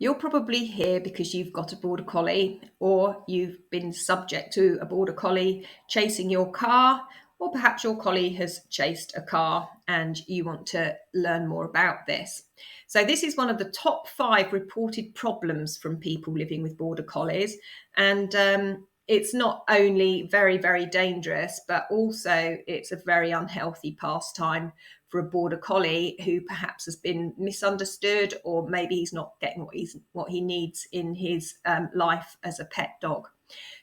You're probably here because you've got a Border Collie, or you've been subject to a Border Collie chasing your car, or perhaps your collie has chased a car and you want to learn more about this. So this is one of the top 5 reported problems from people living with Border Collies, and it's not only very, very dangerous, but also it's a very unhealthy pastime for a Border Collie who perhaps has been misunderstood, or maybe he's not getting what he needs in his life as a pet dog.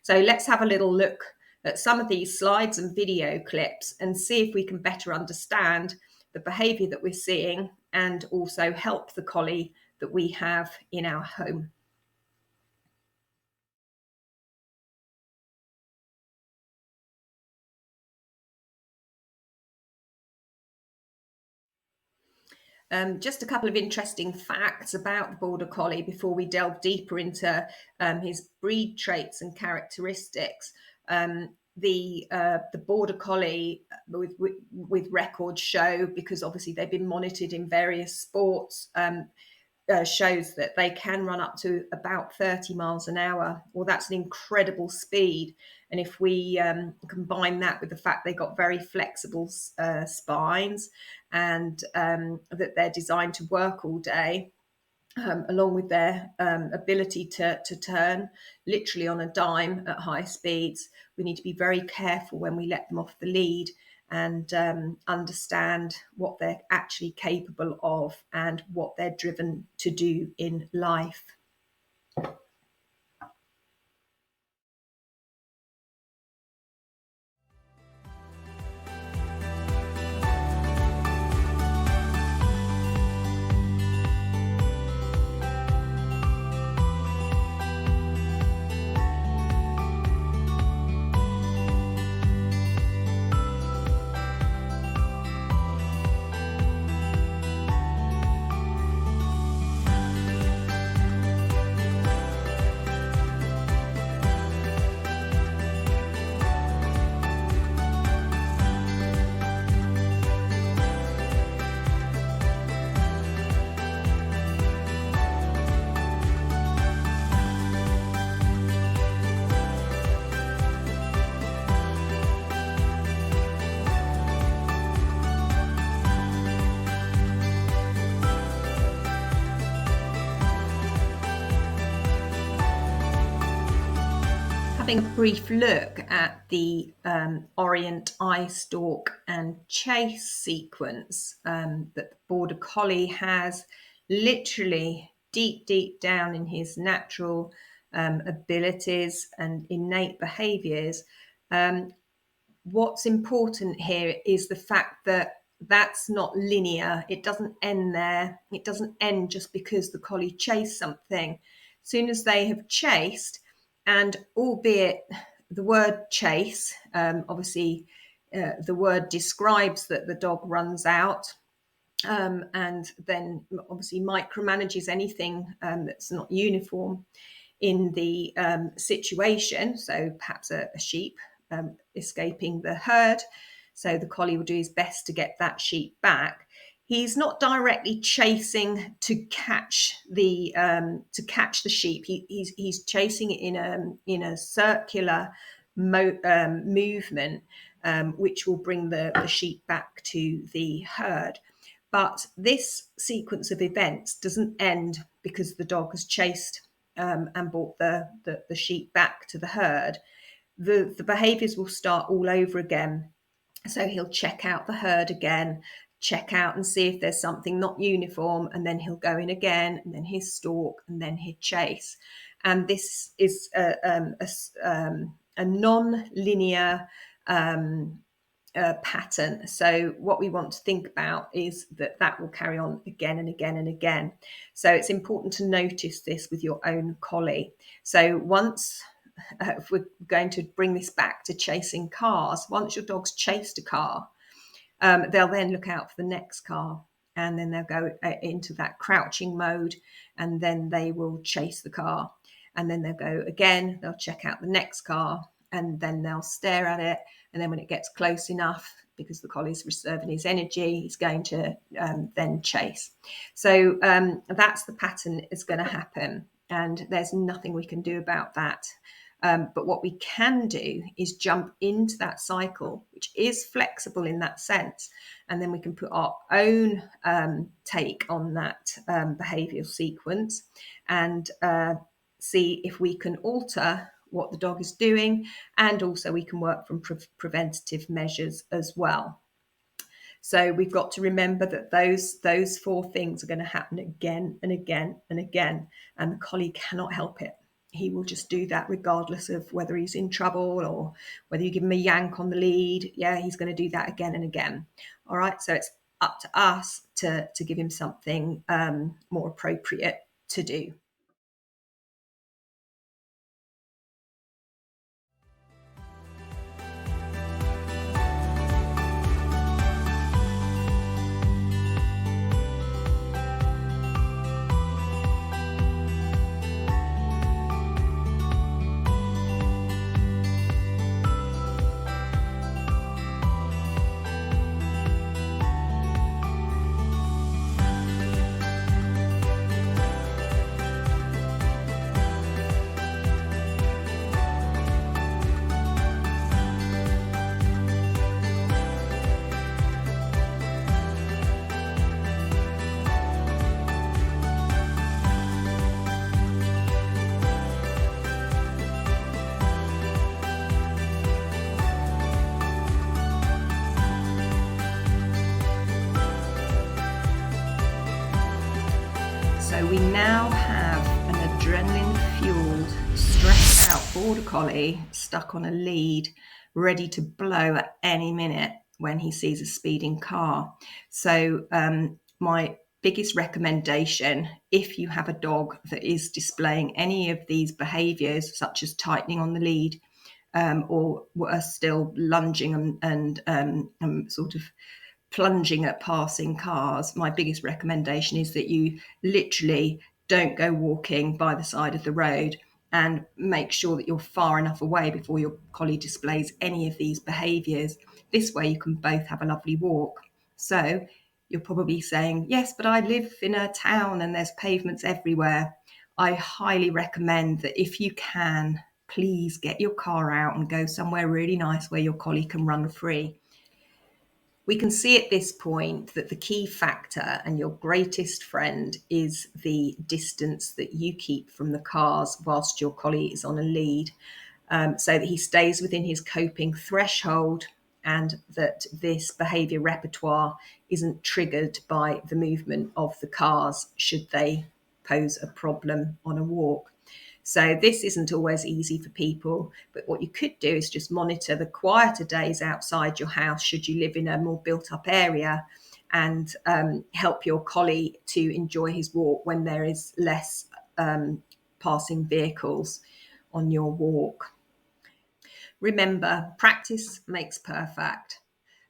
So let's have a little look at some of these slides and video clips and see if we can better understand the behaviour that we're seeing and also help the collie that we have in our home. Just a couple of interesting facts about the Border Collie before we delve deeper into his breed traits and characteristics. The Border Collie with records show, because obviously they've been monitored in various sports, shows that they can run up to about 30 miles an hour. Well, that's an incredible speed. And if we combine that with the fact they've got very flexible spines and that they're designed to work all day, along with their ability to turn literally on a dime at high speeds, we need to be very careful when we let them off the lead and understand what they're actually capable of and what they're driven to do in life. Having a brief look at the orient, eye stalk and chase sequence that the Border Collie has, literally deep down in his natural abilities and innate behaviours. What's important here is the fact that that's not linear. It doesn't end there. It doesn't end just because the collie chased something. As soon as they have chased, and albeit the word chase, obviously the word describes that the dog runs out and then obviously micromanages anything that's not uniform in the situation. So perhaps a sheep escaping the herd. So the collie will do his best to get that sheep back. He's not directly chasing to catch the sheep. He's chasing it in a circular movement, which will bring the sheep back to the herd. But this sequence of events doesn't end because the dog has chased and brought the sheep back to the herd. The behaviours will start all over again. So he'll check out the herd again, check out and see if there's something not uniform, and then he'll go in again, and then he'll stalk, and then he'll chase. And this is a non-linear pattern. So what we want to think about is that will carry on again and again and again. So it's important to notice this with your own collie. So once if we're going to bring this back to chasing cars, once your dog's chased a car, they'll then look out for the next car, and then they'll go into that crouching mode, and then they will chase the car, and then they'll go again, they'll check out the next car, and then they'll stare at it, And then when it gets close enough, because the collie's reserving his energy, he's going to then chase. So that's the pattern that's going to happen. And there's nothing we can do about that. But what we can do is jump into that cycle, which is flexible in that sense. And then we can put our own take on that behavioural sequence and see if we can alter what the dog is doing. And also we can work from preventative measures as well. So we've got to remember that those four things are going to happen again and again and again. And the collie cannot help it. He will just do that regardless of whether he's in trouble or whether you give him a yank on the lead. Yeah, he's going to do that again and again. All right, so it's up to us to give him something more appropriate to do. So we now have an adrenaline-fueled, stressed out Border Collie stuck on a lead, ready to blow at any minute when he sees a speeding car. So my biggest recommendation, if you have a dog that is displaying any of these behaviours, such as tightening on the lead, or are still lunging and sort of plunging at passing cars, my biggest recommendation is that you literally don't go walking by the side of the road and make sure that you're far enough away before your collie displays any of these behaviours. This way you can both have a lovely walk. So you're probably saying, yes, but I live in a town and there's pavements everywhere. I highly recommend that if you can, please get your car out and go somewhere really nice where your collie can run free. We can see at this point that the key factor and your greatest friend is the distance that you keep from the cars whilst your collie is on a lead, so that he stays within his coping threshold and that this behaviour repertoire isn't triggered by the movement of the cars should they pose a problem on a walk. So this isn't always easy for people, but what you could do is just monitor the quieter days outside your house should you live in a more built up area, and help your collie to enjoy his walk when there is less passing vehicles on your walk. Remember, practice makes perfect.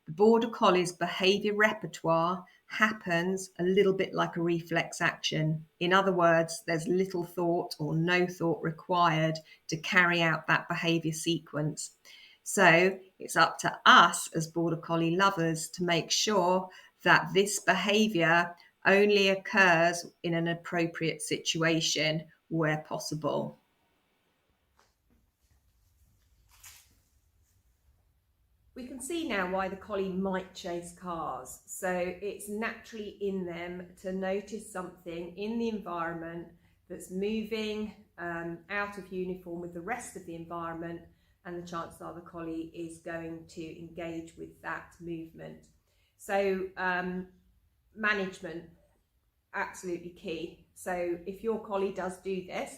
The Border Collie's behaviour repertoire happens a little bit like a reflex action. In other words, there's little thought or no thought required to carry out that behaviour sequence. So it's up to us as Border Collie lovers to make sure that this behaviour only occurs in an appropriate situation where possible. We can see now why the collie might chase cars. So it's naturally in them to notice something in the environment that's moving out of uniform with the rest of the environment, and the chances are the collie is going to engage with that movement. So management, absolutely key. So if your collie does do this,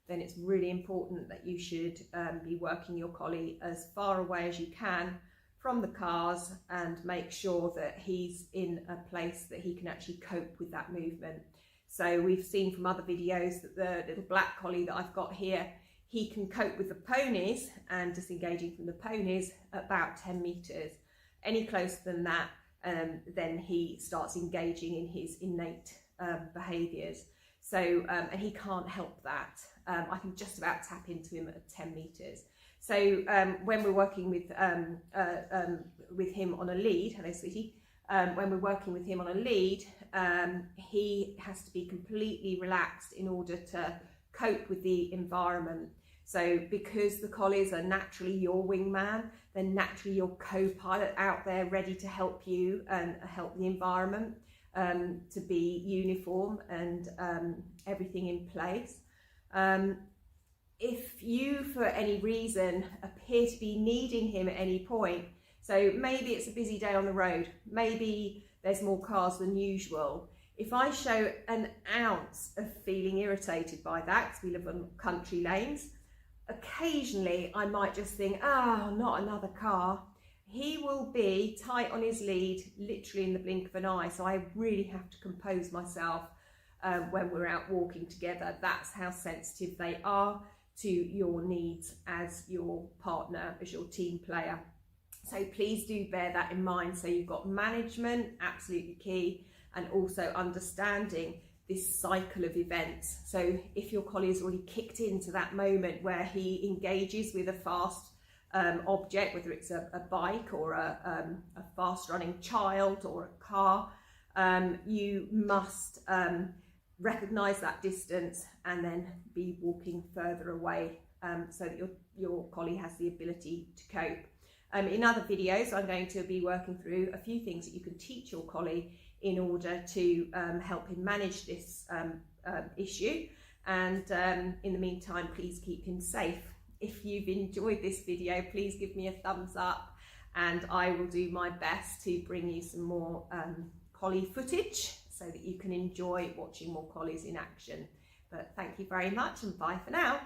then it's really important that you should be working your collie as far away as you can from the cars and make sure that he's in a place that he can actually cope with that movement. So we've seen from other videos that the little black collie that I've got here, he can cope with the ponies and disengaging from the ponies at about 10 meters. Any closer than that, then he starts engaging in his innate behaviours. So, and he can't help that. I can just about tap into him at 10 meters. So when we're working with him on a lead, hello sweetie, when we're working with him on a lead, he has to be completely relaxed in order to cope with the environment. So because the collies are naturally your wingman, they're naturally your co-pilot out there ready to help you and help the environment to be uniform and everything in place. If you, for any reason, appear to be needing him at any point, so maybe it's a busy day on the road, maybe there's more cars than usual. If I show an ounce of feeling irritated by that, because we live on country lanes, occasionally I might just think, oh, not another car. He will be tight on his lead, literally in the blink of an eye. So I really have to compose myself when we're out walking together. That's how sensitive they are to your needs as your partner, as your team player. So please do bear that in mind. So you've got management, absolutely key, and also understanding this cycle of events. So if your collie has already kicked into that moment where he engages with a fast object, whether it's a bike or a fast running child or a car, you must recognize that distance and then be walking further away so that your collie has the ability to cope. In other videos, I'm going to be working through a few things that you can teach your collie in order to help him manage this issue. And in the meantime, please keep him safe. If you've enjoyed this video, please give me a thumbs up, and I will do my best to bring you some more collie footage so that you can enjoy watching more collies in action. But thank you very much, and bye for now.